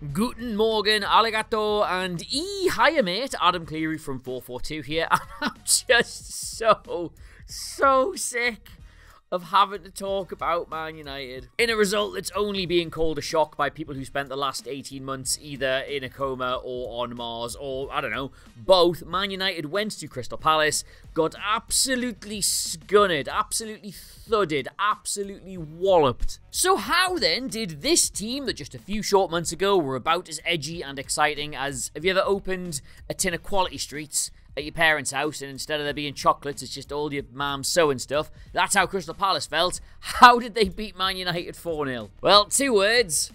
Guten Morgen, Alligator, and hiya mate, 𝗕𝗫𝗏𝗧𝗏 from FourFourTwo here, and I'm just so sick of having to talk about Man United in a result that's only being called a shock by people who spent the last 18 months either in a coma or on Mars, or, I don't know, both. Man United went to Crystal Palace, got absolutely scunnered, absolutely thudded, absolutely walloped. So how then did this team that just a few short months ago were about as edgy and exciting as, have you ever opened a tin of Quality Streets at your parents' house, and instead of there being chocolates, it's just all your mum's sewing stuff? That's how Crystal Palace felt. How did they beat Man United 4-0? Well, 2 words: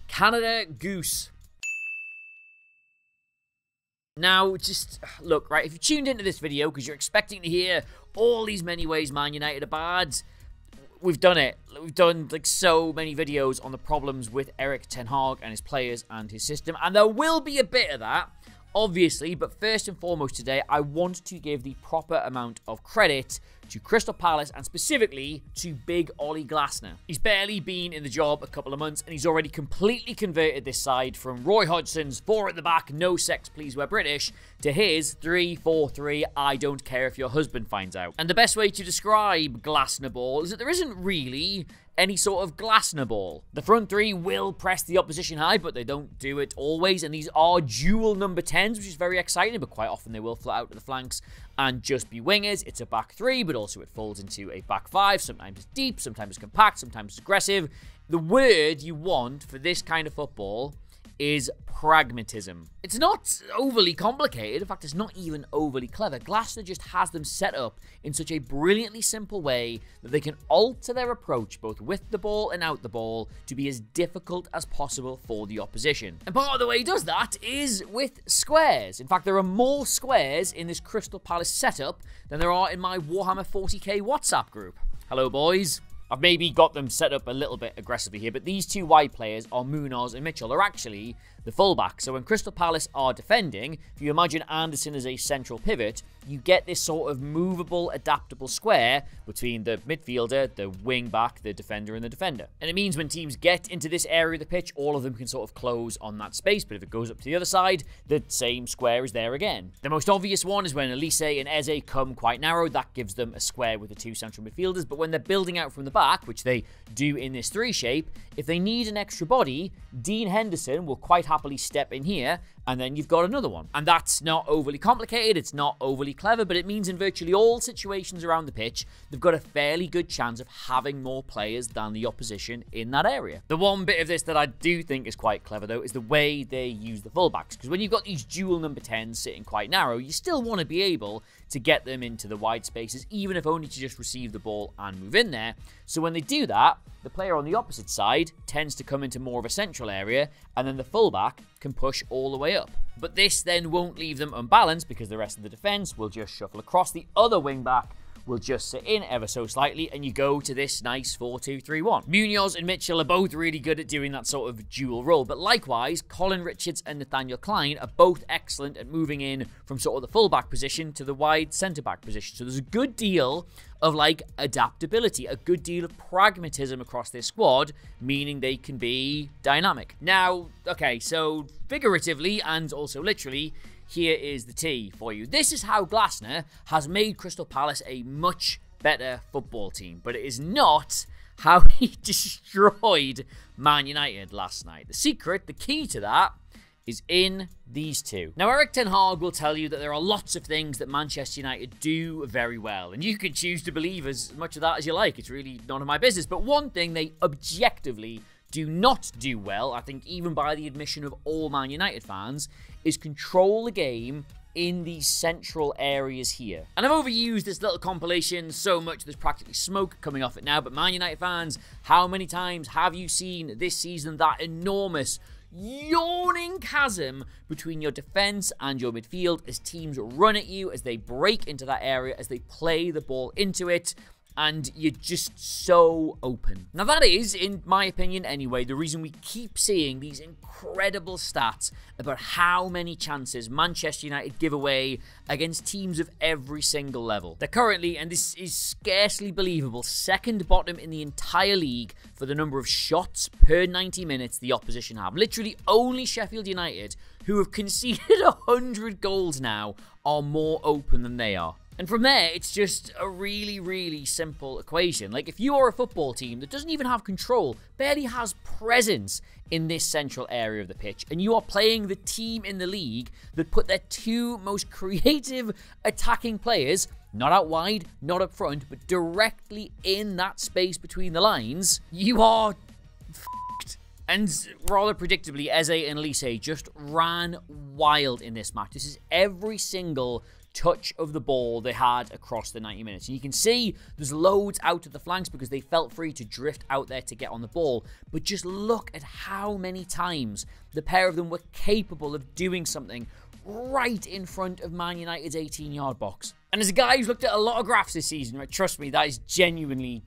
Canada Goose. Now, just look, right, if you tuned into this video because you're expecting to hear all these many ways Man United are bad, we've done it. We've done like so many videos on the problems with Erik Ten Hag and his players and his system, and there will be a bit of that, obviously, but first and foremost today, I want to give the proper amount of credit to Crystal Palace and specifically to big Oliver Glasner. He's barely been in the job a couple of months and he's already completely converted this side from Roy Hodgson's 4 at the back, no sex please we're British, to his 3-4-3, I don't care if your husband finds out. And the best way to describe Glassner ball is that there isn't really any sort of Glassner ball. The front 3 will press the opposition high, but they don't do it always, and these are dual number 10s, which is very exciting, but quite often they will flat out to the flanks and just be wingers. It's a back 3, but also it folds into a back 5. Sometimes it's deep, sometimes it's compact, sometimes it's aggressive. The word you want for this kind of football is pragmatism. It's not overly complicated. In fact, it's not even overly clever. Glassner just has them set up in such a brilliantly simple way that they can alter their approach both with the ball and out the ball to be as difficult as possible for the opposition. And part of the way he does that is with squares. In fact, there are more squares in this Crystal Palace setup than there are in my Warhammer 40k WhatsApp group. Hello, boys. I've maybe got them set up a little bit aggressively here, but these 2 wide players are Munoz and Mitchell. They're actually the fullbacks. So when Crystal Palace are defending, if you imagine Anderson as a central pivot, you get this sort of movable, adaptable square between the midfielder, the wing back, the defender, and the defender. And it means when teams get into this area of the pitch, all of them can sort of close on that space, but if it goes up to the other side, the same square is there again. The most obvious one is when 𝗕𝗍𝗓 and Eze come quite narrow. That gives them a square with the 2 central midfielders, but when they're building out from the back, which they do in this 3 shape, if they need an extra body, Dean Henderson will quite happily step in here, and then you've got another one. And that's not overly complicated, it's not overly clever, but it means in virtually all situations around the pitch, they've got a fairly good chance of having more players than the opposition in that area. The one bit of this that I do think is quite clever, though, is the way they use the fullbacks. Because when you've got these dual number 10s sitting quite narrow, you still want to be able to get them into the wide spaces, even if only to just receive the ball and move in there. So when they do that, the player on the opposite side tends to come into more of a central area, and then the fullback can push all the way up. But this then won't leave them unbalanced because the rest of the defense will just shuffle across. The other wing back will just sit in ever so slightly, and you go to this nice 4-2-3-1. Munoz and Mitchell are both really good at doing that sort of dual role, but likewise, Colin Richards and Nathaniel Klein are both excellent at moving in from sort of the fullback position to the wide centre-back position. So there's a good deal of like adaptability, a good deal of pragmatism across this squad, meaning they can be dynamic. Now, okay, so figuratively and also literally, here is the tea for you. This is how Glassner has made Crystal Palace a much better football team, but it is not how he destroyed Man United last night. The secret, the key to that, is in these 2. Now, Erik Ten Hag will tell you that there are lots of things that Manchester United do very well, and you can choose to believe as much of that as you like. It's really none of my business. But one thing they objectively do not do well, I think even by the admission of all Man United fans, is control the game in these central areas here. And I've overused this little compilation so much there's practically smoke coming off it now, but Man United fans, how many times have you seen this season that enormous yawning chasm between your defense and your midfield as teams run at you, as they break into that area, as they play the ball into it? and you're just so open. Now that is, in my opinion anyway, the reason we keep seeing these incredible stats about how many chances Manchester United give away against teams of every single level. They're currently, and this is scarcely believable, second bottom in the entire league for the number of shots per 90 minutes the opposition have. Literally only Sheffield United, who have conceded 100 goals now, are more open than they are. And from there, it's just a really, really simple equation. Like, if you are a football team that doesn't even have control, barely has presence in this central area of the pitch, and you are playing the team in the league that put their two most creative attacking players, not out wide, not up front, but directly in that space between the lines, you are f***ed. And rather predictably, Eze and 𝗕𝗍𝗓 just ran wild in this match. This is every single touch of the ball they had across the 90 minutes. And you can see there's loads out to the flanks because they felt free to drift out there to get on the ball. But just look at how many times the pair of them were capable of doing something right in front of Man United's 18-yard box. And as a guy who's looked at a lot of graphs this season, right, trust me, that is genuinely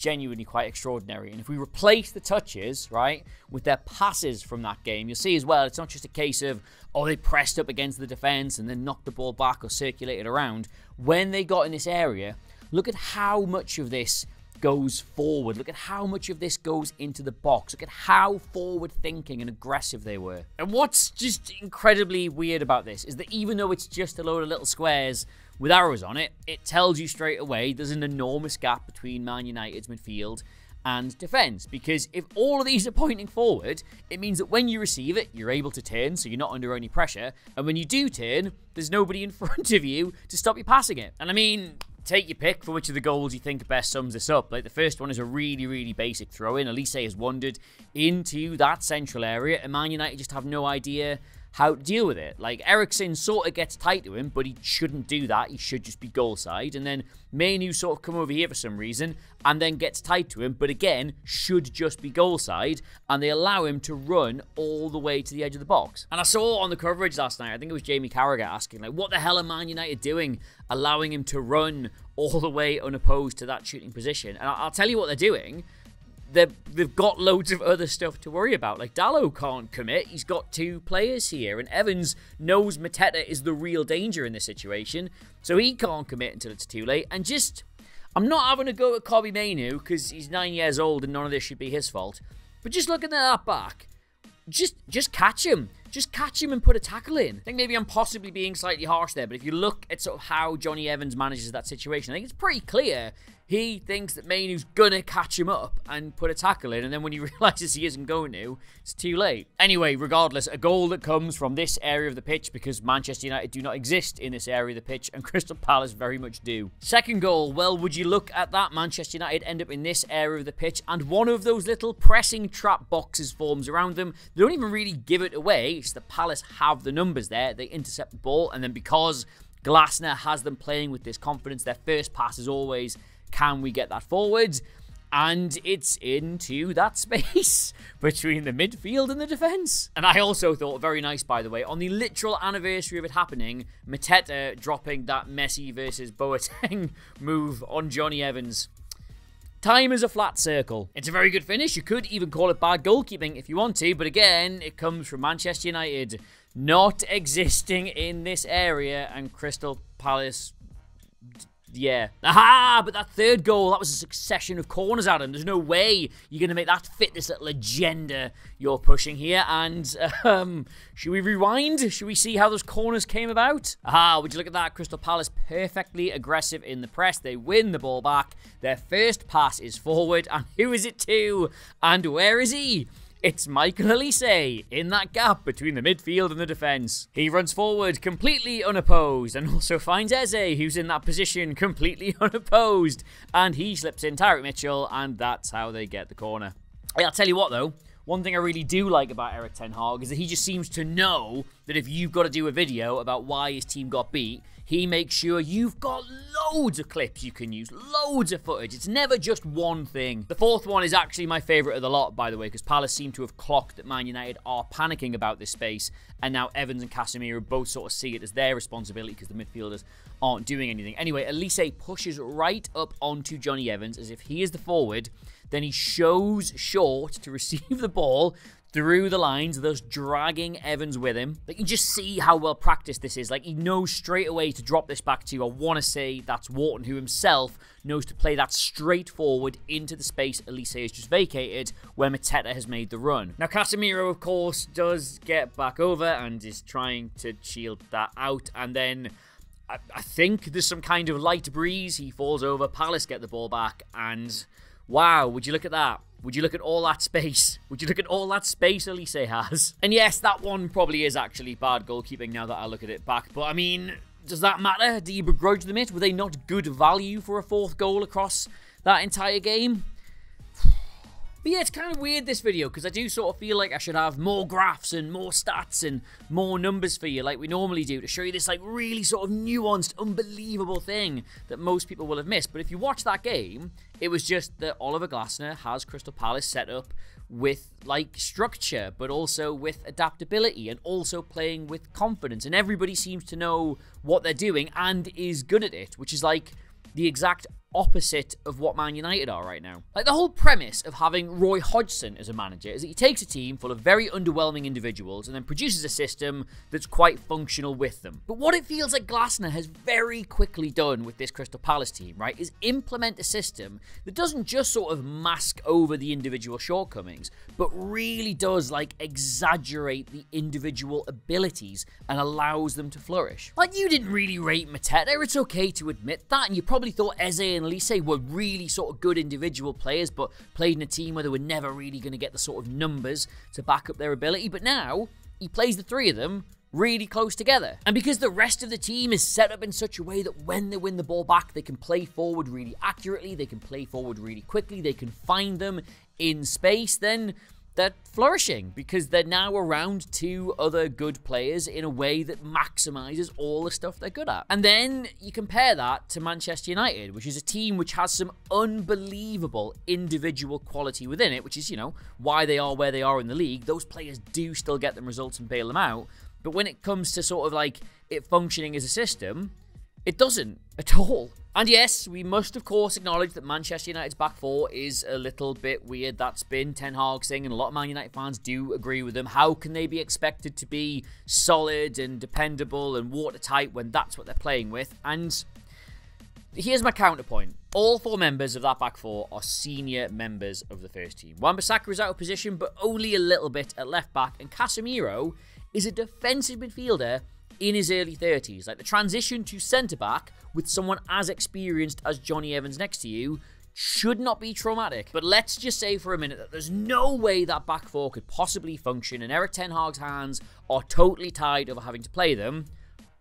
quite extraordinary. And if we replace the touches, right, with their passes from that game, you'll see as well, it's not just a case of, oh, they pressed up against the defense and then knocked the ball back or circulated around. When they got in this area, look at how much of this goes forward. Look at how much of this goes into the box. Look at how forward-thinking and aggressive they were. And what's just incredibly weird about this is that even though it's just a load of little squares with arrows on it, it tells you straight away there's an enormous gap between Man United's midfield and defence. Because if all of these are pointing forward, it means that when you receive it, you're able to turn, so you're not under any pressure. And when you do turn, there's nobody in front of you to stop you passing it. And I mean, take your pick for which of the goals you think best sums this up. Like, the first one is a really, really basic throw-in. 𝗕𝗍𝗓 has wandered into that central area, and Man United just have no idea how to deal with it. Like, Eriksen sort of gets tight to him, but he shouldn't do that. He should just be goal side. And then 𝗵𝗎 sort of come over here for some reason and then gets tight to him, but again, should just be goal side. And they allow him to run all the way to the edge of the box. And I saw on the coverage last night, I think it was 𝗕𝗓𝗏 asking, like, what the hell are Man United doing, allowing him to run all the way unopposed to that shooting position? And I'll tell you what they're doing. They've got loads of other stuff to worry about. Like, 𝗈 can't commit. He's got two players here. And Evans knows 𝗵𝗏𝗏 is the real danger in this situation. So he can't commit until it's too late. And just, I'm not having a go at 𝗘𝗫𝗍𝗓 because he's 9 years old and none of this should be his fault. But just looking at that back, just catch him. Just catch him and put a tackle in. I think maybe I'm possibly being slightly harsh there, but if you look at sort of how Johnny Evans manages that situation, I think it's pretty clear he thinks that 𝗵𝗎's gonna catch him up and put a tackle in, and then when he realizes he isn't going to, it's too late. Anyway, regardless, a goal that comes from this area of the pitch because Manchester United do not exist in this area of the pitch, and Crystal Palace very much do. Second goal, well, would you look at that? Manchester United end up in this area of the pitch, and one of those little pressing trap boxes forms around them. They don't even really give it away. It's the Palace have the numbers there. They intercept the ball, and then because Glassner has them playing with this confidence, their first pass is always, can we get that forward? And it's into that space between the midfield and the defence. And I also thought, very nice by the way, on the literal anniversary of it happening, 𝗵𝗏𝗏 dropping that Messi versus Boateng move on Johnny Evans. Time is a flat circle. It's a very good finish. You could even call it bad goalkeeping if you want to, but again, it comes from Manchester United not existing in this area, and Crystal Palace, yeah. Aha! But that third goal, that was a succession of corners, Adam. There's no way you're going to make that fit this little agenda you're pushing here. And, should we rewind? Should we see how those corners came about? Aha, would you look at that? Crystal Palace perfectly aggressive in the press. They win the ball back. Their first pass is forward. And who is it to? And where is he? It's Michael 𝗕𝗍𝗓 in that gap between the midfield and the defence. He runs forward completely unopposed and also finds Eze, who's in that position completely unopposed. And he slips in Tyrick Mitchell, and that's how they get the corner. I'll tell you what though, one thing I really do like about Erik Ten Hag is that he just seems to know that if you've got to do a video about why his team got beat, he makes sure you've got loads of clips you can use, loads of footage. It's never just one thing. The fourth one is actually my favourite of the lot, by the way, because Palace seem to have clocked that Man United are panicking about this space, and now Evans and Casemiro both sort of see it as their responsibility because the midfielders aren't doing anything. Anyway, 𝗘𝗍𝗧 pushes right up onto Jonny Evans as if he is the forward. Then he shows short to receive the ball through the lines, thus dragging Evans with him. Like, you just see how well practiced this is. Like, he knows straight away to drop this back to, I want to say that's Wharton, who himself knows to play that straight forward into the space 𝗘𝗍𝗧 has just vacated, where 𝗦𝗶𝗴h has made the run. Now, Casemiro, of course, does get back over and is trying to shield that out, and then I think there's some kind of light breeze. He falls over, Palace get the ball back, and wow, would you look at that? Would you look at all that space? Would you look at all that space 𝗘𝗍𝗧 has? And yes, that one probably is actually bad goalkeeping now that I look at it back. But I mean, does that matter? Do you begrudge them it? Were they not good value for a fourth goal across that entire game? But yeah, it's kind of weird, this video, because I do sort of feel like I should have more graphs and more stats and more numbers for you like we normally do to show you this like really sort of nuanced, unbelievable thing that most people will have missed. But if you watch that game, it was just that Oliver Glasner has Crystal Palace set up with like structure, but also with adaptability and also playing with confidence. And everybody seems to know what they're doing and is good at it, which is like the exact opposite of what Man United are right now. Like, the whole premise of having Roy Hodgson as a manager is that he takes a team full of very underwhelming individuals and then produces a system that's quite functional with them. But what it feels like Glassner has very quickly done with this Crystal Palace team, right, is implement a system that doesn't just sort of mask over the individual shortcomings, but really does, like, exaggerate the individual abilities and allows them to flourish. Like, you didn't really rate 𝗦𝗶𝗴h, it's okay to admit that, and you probably thought Eze and 𝗘𝗍𝗧 were really sort of good individual players, but played in a team where they were never really going to get the sort of numbers to back up their ability. But now, he plays the three of them really close together. And because the rest of the team is set up in such a way that when they win the ball back, they can play forward really accurately, they can play forward really quickly, they can find them in space, then they're flourishing because they're now around two other good players in a way that maximizes all the stuff they're good at. And then you compare that to Manchester United, which is a team which has some unbelievable individual quality within it, which is, you know, why they are where they are in the league. Those players do still get them results and bail them out. But when it comes to sort of like it functioning as a system, it doesn't at all. And yes, we must of course acknowledge that Manchester United's back four is a little bit weird. That's been Ten Hag's thing, and a lot of Man United fans do agree with him. How can they be expected to be solid and dependable and watertight when that's what they're playing with? And here's my counterpoint. All four members of that back four are senior members of the first team. Wan-Bissaka is out of position, but only a little bit at left back, and Casemiro is a defensive midfielder in his early 30s. Like, the transition to centre-back with someone as experienced as Jonny Evans next to you should not be traumatic. But let's just say for a minute that there's no way that back four could possibly function and Erik Ten Hag's hands are totally tied over having to play them.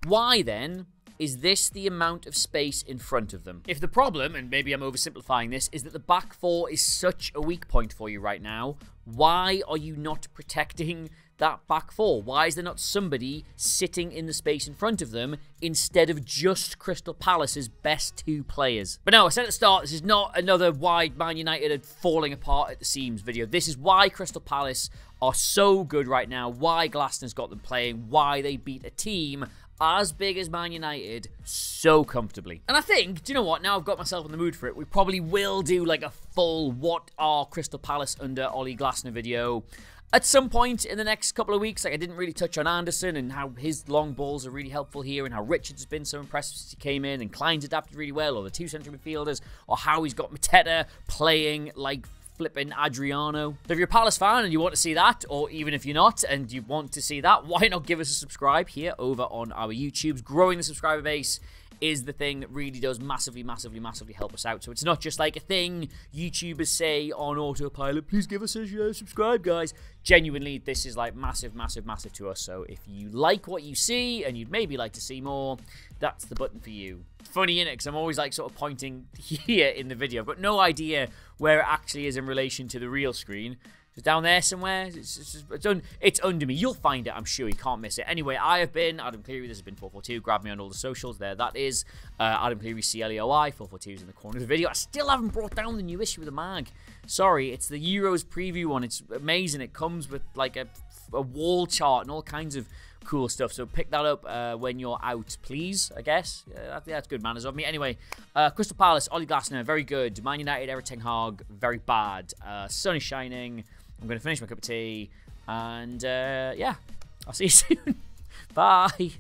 Why then is this the amount of space in front of them? If the problem, and maybe I'm oversimplifying this, is that the back four is such a weak point for you right now, why are you not protecting that back four? Why is there not somebody sitting in the space in front of them instead of just Crystal Palace's best two players? But no, I said at the start, this is not another why Man United are falling apart at the seams video. This is why Crystal Palace are so good right now, why Glassner's got them playing, why they beat a team as big as Man United so comfortably. And I think, do you know what, now I've got myself in the mood for it, we probably will do like a full what are Crystal Palace under Oli Glasner video at some point in the next couple of weeks. Like, I didn't really touch on Anderson and how his long balls are really helpful here, and how Richards has been so impressive since he came in, and Klein's adapted really well, or the two central midfielders, or how he's got 𝗦𝗶𝗴h playing like flipping Adriano. So if you're a Palace fan and you want to see that, or even if you're not and you want to see that, why not give us a subscribe here over on our YouTubes? Growing the subscriber base is the thing that really does massively, massively, massively help us out. So it's not just like a thing YouTubers say on autopilot, please give us a subscribe, guys. Genuinely, this is like massive, massive, massive to us. So if you like what you see and you'd maybe like to see more, that's the button for you. Funny, innit? Because I'm always like sort of pointing here in the video. I've got no idea where it actually is in relation to the real screen. It's down there somewhere. It's under me. You'll find it, I'm sure. You can't miss it. Anyway, I have been Adam Cleary. This has been 442. Grab me on all the socials. There, that is. Adam Cleary, CLEOI. 442 is in the corner of the video. I still haven't brought down the new issue of the mag. Sorry, it's the Euros preview one. It's amazing. It comes with like a wall chart and all kinds of cool stuff. So pick that up when you're out, please, I guess. That's good manners of me. Anyway, Crystal Palace, Oliver Glasner, very good. Man United, Erik Ten Hag, very bad. Sun is shining. I'm going to finish my cup of tea. And, yeah, I'll see you soon. Bye.